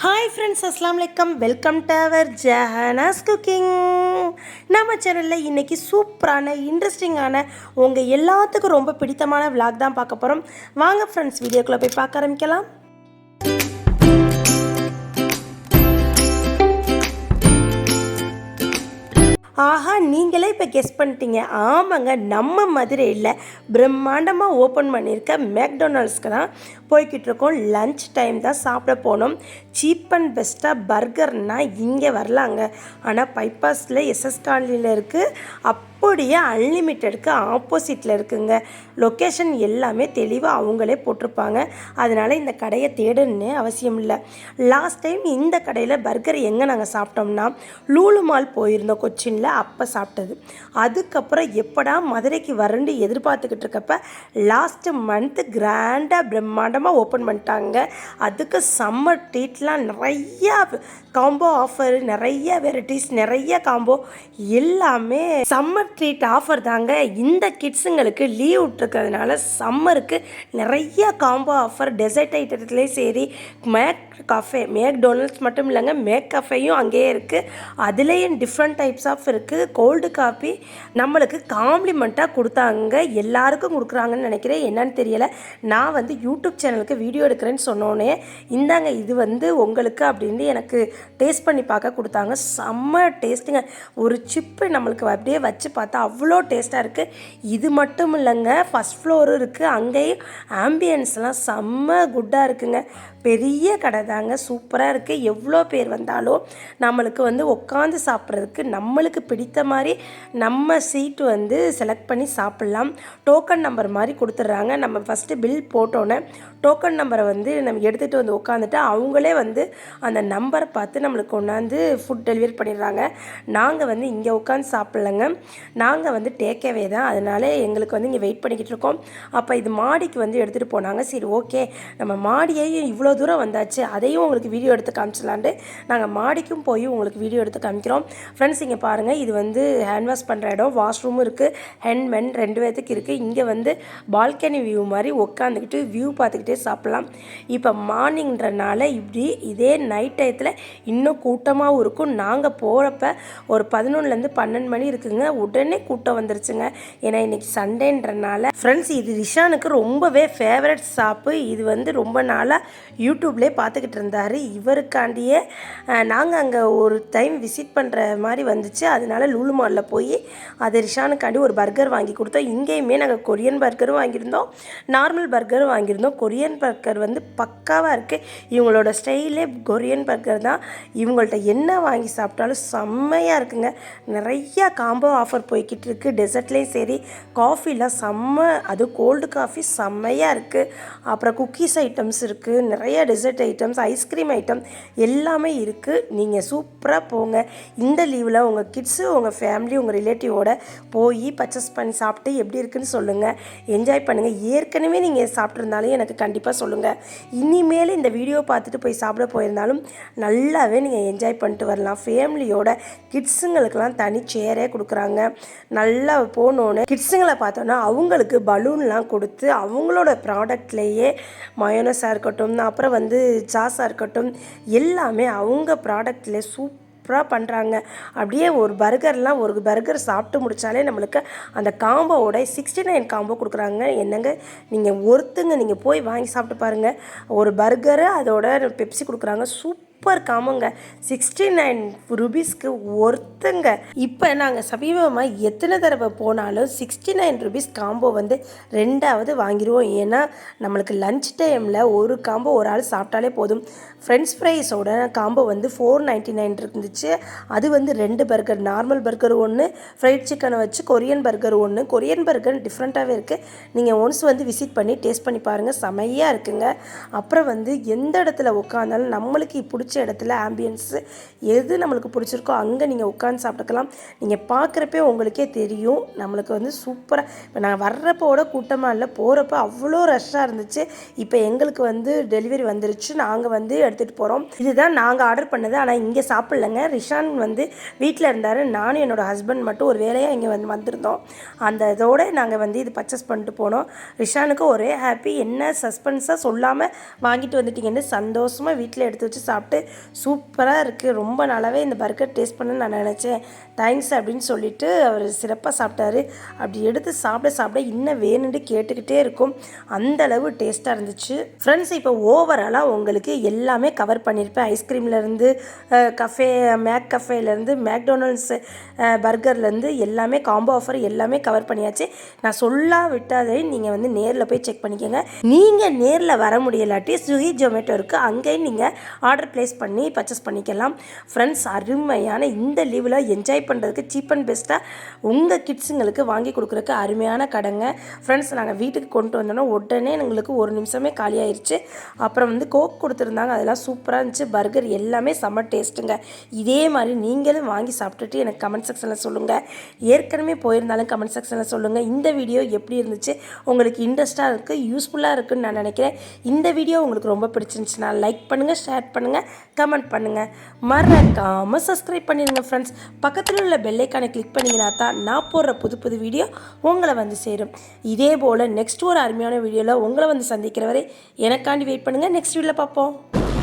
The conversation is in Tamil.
ஹாய் ஃப்ரெண்ட்ஸ், அஸ்லாம் வலைக்கம். Welcome to our Jahana's cooking. நம்ம சேனலில் இன்றைக்கி சூப்பரான இன்ட்ரெஸ்டிங்கான உங்கள் எல்லாத்துக்கும் ரொம்ப பிடித்தமான விளாக் தான் பார்க்க போகிறோம். வாங்க ஃப்ரெண்ட்ஸ், வீடியோக்குள்ளே போய் பார்க்க ஆரம்பிக்கலாம். ஆஹா, நீங்களே இப்போ கெஸ் பண்ணிட்டீங்க. ஆமாங்க, நம்ம மதுரையில் பிரம்மாண்டமாக ஓப்பன் பண்ணியிருக்க மேக்டொனால்ட்ஸ்க்கு தான் போய்கிட்டு இருக்கோம். லன்ச் டைம் தான் சாப்பிட போனோம். சீப் அண்ட் பெஸ்ட்டாக பர்கர்னால் இங்கே வரலாங்க. ஆனால் பைபாஸில் எஸ்எஸ் காலனியில் இருக்குது. அப்படியே அன்லிமிட்டெடுக்கு ஆப்போசிட்டில் இருக்குங்க. லொக்கேஷன் எல்லாமே தெளிவாக அவங்களே போட்டிருப்பாங்க. அதனால் இந்த கடையை தேடணுன்னே அவசியம் இல்லை. லாஸ்ட் டைம் இந்த கடையில் பர்கர் எங்கே நாங்கள் சாப்பிட்டோம்னா லூலு மால் போயிருந்தோம் கொச்சினில். அப்போ சாப்பிட்டது. அதுக்கப்புறம் எப்படா மதுரைக்கு வரண்டு எதிர்பார்த்துக்கிட்டு இருக்கப்ப லாஸ்ட்டு மந்த்து கிராண்டாக பிரம்மாண்டமாக ஓப்பன் பண்ணிட்டாங்க. அதுக்கு சம்மர் ட்ரீட்லாம் நிறையா காம்போ ஆஃபர், நிறைய வெரைட்டிஸ், நிறைய காம்போ, எல்லாமே சம்மர் ட்ரீட் ஆஃபர் தாங்க. இந்த கிட்ஸுங்களுக்கு லீவ் விட்டுருக்கிறதுனால சம்மருக்கு நிறைய காம்போ ஆஃபர். டெசர்ட் ஐட்டத்துலேயும் சரி, மேக்டொனால்ட்ஸ் மட்டும் இல்லைங்க, மேக் கஃபேயும் அங்கேயே இருக்குது. அதுலேயும் டிஃப்ரெண்ட் டைப்ஸ் ஆஃப் இருக்குது. கோல்டு காஃபி நம்மளுக்கு காம்ப்ளிமெண்ட்டாக கொடுத்தாங்க. எல்லாருக்கும் கொடுக்குறாங்கன்னு நினைக்கிறேன், என்னன்னு தெரியலை. நான் வந்து யூடியூப் சேனலுக்கு வீடியோ எடுக்கிறேன்னு சொன்னோன்னே இந்தாங்க இது வந்து உங்களுக்கு அப்படின்னு எனக்கு டேஸ்ட் பண்ணி பார்க்க கொடுத்தாங்க. செம்ம டேஸ்ட்டுங்க. ஒரு சிப்பு நம்மளுக்கு அப்படியே வச்சு பார்த்தா அவ்வளோ டேஸ்ட்டாக இருக்குது. இது மட்டும் இல்லைங்க, ஃபஸ்ட் ஃப்ளோரும் இருக்குது. அங்கேயும் ஆம்பியன்ஸ்லாம் செம்ம குட்டாக இருக்குங்க. பெரிய கடை தாங்க, சூப்பராக இருக்குது. எவ்வளோ பேர் வந்தாலும் நம்மளுக்கு வந்து உட்காந்து சாப்பிட்றதுக்கு நம்மளுக்கு பிடித்த மாதிரி நம்ம சீட்டு வந்து செலக்ட் பண்ணி சாப்பிட்லாம். டோக்கன் நம்பர் மாதிரி கொடுத்துட்றாங்க. நம்ம ஃபஸ்ட்டு பில் போட்டோன்னே டோக்கன் நம்பரை வந்து நம்ம எடுத்துகிட்டு வந்து உட்காந்துட்டு அவங்களே வந்து அந்த நம்பரை பார்த்து நம்மளுக்கு கொண்டாந்து ஃபுட் டெலிவரி பண்ணிடுறாங்க. நாங்கள் வந்து இங்கே உட்காந்து சாப்பிட்லங்க, நாங்கள் வந்து டேக்கவே தான். அதனால எங்களுக்கு வந்து இங்கே வெயிட் பண்ணிக்கிட்டு இருக்கோம். அப்போ இது மாடிக்கு வந்து எடுத்துகிட்டு போனாங்க. சரி, ஓகே, நம்ம மாடியையும் இவ்வளோ தூரம் வந்தாச்சு, அதையும் உங்களுக்கு வீடியோ எடுத்து காமிச்சலான்ட்டு நாங்கள் மாடிக்கும் போய் உங்களுக்கு வீடியோ எடுத்து காமிக்கிறோம். ஃப்ரெண்ட்ஸ், இங்கே பாருங்கள், இது வந்து ஹேண்ட் வாஷ் பண்ணுற இடம், வாஷ்ரூமும் இருக்குது, ஹேண்ட் மென் 2 பேர்த்துக்கு இருக்குது. இங்கே வந்து பால்கனி வியூ மாதிரி உட்காந்துக்கிட்டு வியூ பார்த்துக்கிட்டே சாப்பிட்லாம். இப்போ மார்னிங்கிறனால இப்படி இதே நைட் டயத்தில் இன்னும் கூட்டமாகவும் இருக்கும். நாங்கள் போகிறப்ப ஒரு 11லேருந்து 12 மணி இருக்குங்க. உடனே கூட்டம் வந்துருச்சுங்க. ஏன்னா இன்றைக்கி சண்டேன்றனால. ஃப்ரெண்ட்ஸ், இது ரிஷானுக்கு ரொம்பவே ஃபேவரட் ஷாப்பு. இது வந்து ரொம்ப நாளாக யூடியூப்லேயே பார்த்துக்கிட்டு இருந்தார். இவருக்காண்டியே நாங்கள் அங்கே ஒரு டைம் விசிட் பண்ணுற மாதிரி வந்துச்சு. அதனால லூலு மாலில் போய் அது ரிஷானுக்காண்டி ஒரு பர்கர் வாங்கி கொடுத்தோம். இங்கேயுமே நாங்கள் கொரியன் பர்கரும் வாங்கியிருந்தோம், நார்மல் பர்கரும் வாங்கியிருந்தோம். கொரியன் பர்கர் வந்து பக்காவாக இருக்குது. இவங்களோட ஸ்டைலே கொரியன் பர்கர் தான். இவங்கள்ட்ட என்ன வாங்கி சாப்பிட்டாலும் செம்மையாக இருக்குங்க. நிறையா காம்போ ஆஃபர் போய்கிட்டு இருக்குது. டெசர்ட்லேயும் சரி, காஃபிலாம் செம்ம, அது கோல்டு காஃபி செம்மையாக இருக்குது. அப்புறம் குக்கீஸ் ஐட்டம்ஸ் இருக்குது, நிறைய டெசர்ட் ஐட்டம்ஸ், ஐஸ்கிரீம் ஐட்டம் எல்லாமே இருக்குது. நீங்கள் சூப்பராக போங்க. இந்த லீவில் உங்கள் கிட்ஸு, உங்கள் ஃபேமிலி, உங்கள் ரிலேட்டிவோட போய் பர்ச்சேஸ் பண்ணி சாப்பிட்டு எப்படி இருக்குன்னு சொல்லுங்கள். என்ஜாய் பண்ணுங்கள். ஏற்கனவே நீங்கள் சாப்பிட்ருந்தாலும் எனக்கு கண்டிப்பாக சொல்லுங்கள். இனிமேல் இந்த வீடியோ பார்த்துட்டு போய் சாப்பிட போயிருந்தாலும் நல்லாவே நீங்கள் என்ஜாய் பண்ணிட்டு வரலாம். ஃபேமிலியோட கிட்ஸுங்களுக்கெல்லாம் தனி சேரே கொடுக்குறாங்க. நல்லா போனோன்னு கிட்ஸுங்களை பார்த்தோன்னா அவங்களுக்கு பலூன்லாம் கொடுத்து அவங்களோட ப்ராடக்ட்லேயே மயோனஸாக இருக்கட்டும், அப்புறம் வந்து சாஸாக இருக்கட்டும், எல்லாமே அவங்க ப்ராடக்ட்லேயே சூப்பராக பண்ணுறாங்க. அப்படியே ஒரு பர்கர் சாப்பிட்டு முடித்தாலே நம்மளுக்கு அந்த காம்போவோட 69 காம்போ கொடுக்குறாங்க. என்னங்க, நீங்கள் நீங்கள் போய் வாங்கி சாப்பிட்டு பாருங்கள். ஒரு பர்கரு அதோட பெப்சி கொடுக்குறாங்க. சூப்பர் காம்போங்க. 69 ருபீஸ்க்கு ஒருத்தங்க. இப்போ நாங்கள் சமீபமாக எத்தனை தடவை போனாலும் 69 ருபீஸ் காம்போ வந்து 2வது வாங்கிடுவோம். ஏன்னா நம்மளுக்கு லன்ச் டைமில் ஒரு காம்போ ஒரு ஆள் சாப்பிட்டாலே போதும். ஃப்ரெண்ட்ஸ் ஃப்ரைஸோட காம்போ வந்து 499 இருந்துச்சு. அது வந்து 2 பர்கர், நார்மல் பர்கர் ஒன்று, ஃப்ரைட் சிக்கனை வச்சு கொரியன் பர்கர் ஒன்று. கொரியன் பர்கர் டிஃப்ரெண்ட்டாகவே இருக்குது. நீங்கள் ஒன்ஸ் வந்து விசிட் பண்ணி டேஸ்ட் பண்ணி பாருங்கள், செமையாக இருக்குங்க. அப்புறம் வந்து எந்த இடத்துல உட்காந்தாலும் நம்மளுக்கு பிடிச்ச இடத்துல ஆம்பியன்ஸு எது நம்மளுக்கு பிடிச்சிருக்கோ அங்கே நீங்கள் உட்காந்து சாப்பிட்டுக்கலாம். நீங்கள் பார்க்குறப்பே உங்களுக்கே தெரியும் நம்மளுக்கு வந்து சூப்பராக. இப்போ நான் வர்றப்போட கூட்டமாக இல்லை, போகிறப்ப அவ்வளோ ரஷ்ஷாக இருந்துச்சு. இப்போ எங்களுக்கு வந்து டெலிவரி வந்துருச்சு, நாங்கள் வந்து எடுத்துகிட்டு போகிறோம். இதுதான் நாங்கள் ஆர்டர் பண்ணது. ஆனால் இங்கே சாப்பிட்லங்க. ரிஷான் வந்து வீட்டில் இருந்தார். நானும் என்னோடய ஹஸ்பண்ட் மட்டும் ஒரு வேலையாக இங்கே வந்திருந்தோம். அந்த இதோடு நாங்கள் வந்து இது பர்ச்சேஸ் பண்ணிட்டு போனோம். ரிஷானுக்கு ஒரே ஹாப்பி, என்ன சஸ்பென்ஸாக சொல்லாமல் வாங்கிட்டு வந்துட்டிங்கன்னு சந்தோஷமாக வீட்டில் எடுத்து வச்சு சாப்பிட்டு சூப்பராக இருக்குது, ரொம்ப நல்லாவே இந்த பர்கர் டேஸ்ட் பண்ணணும்னு நான் நினச்சேன், தேங்க்ஸ் அப்படின்னு சொல்லிட்டு அவர் சிறப்பாக சாப்பிட்டாரு. அப்படி எடுத்து சாப்பிட இன்னும் வேணும்னு கேட்டுக்கிட்டே இருக்கும், அந்த அளவு டேஸ்ட்டாக இருந்துச்சு ஃப்ரெண்ட்ஸ். இப்போ ஓவராலாக உங்களுக்கு எல்லாமே கவர் பண்ணியிருப்பேன். ஐஸ்கிரீம்லேருந்து மேக் கஃபேலேருந்து மேக்டொனால்ட்ஸ் பர்கர்லேருந்து எல்லாமே காம்போ ஆஃபர் எல்லாமே கவர் பண்ணியாச்சு. நான் விட்டாதே நீங்கள் வந்து நேரில் போய் செக் பண்ணிக்கோங்க. நீங்கள் நேரில் வர முடியலாட்டி ஸ்விக்கி ஜொமேட்டோ இருக்குது, அங்கேயும் நீங்கள் ஆர்டர் ப்ளேஸ் பண்ணி பர்ச்சேஸ் பண்ணிக்கலாம் ஃப்ரெண்ட்ஸ். அருமையான இந்த லீவில் என்ஜாய் பண்ணுறதுக்கு சீப் அண்ட் பெஸ்ட்டாக உங்கள் கிட்ஸுங்களுக்கு வாங்கி கொடுக்குறதுக்கு அருமையான கடைங்க ஃப்ரெண்ட்ஸ். நாங்கள் வீட்டுக்கு கொண்டு வந்தோன்னா உடனே எங்களுக்கு ஒரு நிமிஷமே காலி ஆயிடுச்சு. அப்புறம் வந்து கோக் கொடுத்துருந்தாங்க, அதெல்லாம் சூப்பராக இருந்துச்சு. பர்கர் எல்லாமே செம்ம டேஸ்ட்டுங்க. இதே மாதிரி நீங்களும் வாங்கி சாப்பிட்டுட்டு எனக்கு கமெண்ட் செக்ஷனில் சொல்லுங்கள். ஏற்கனவே போயிருந்தாலும் கமெண்ட் செக்ஷனில் சொல்லுங்கள். இந்த வீடியோ எப்படி இருந்துச்சு, உங்களுக்கு இன்ட்ரெஸ்ட்டாக இருக்குது, யூஸ்ஃபுல்லாக இருக்குதுன்னு நான் நினைக்கிறேன். இந்த வீடியோ உங்களுக்கு ரொம்ப பிடிச்சிருந்துச்சுன்னா லைக் பண்ணுங்கள், ஷேர் பண்ணுங்கள், கமெண்ட் பண்ணுங்கள், மறக்காமல் சப்ஸ்கிரைப் பண்ணிடுங்க ஃப்ரெண்ட்ஸ். பக்கத்தில் உள்ள பெல் ஐக்கானை கிளிக் பண்ணிங்கன்னா தான் நான் போடுற புது வீடியோ உங்களை வந்து சேரும். இதே போல் நெக்ஸ்ட் ஒரு அருமையான வீடியோவில் உங்களை வந்து சந்திக்கிற வரை எனக்காண்டி வெயிட் பண்ணுங்கள். நெக்ஸ்ட் வீடியோவில் பார்ப்போம்.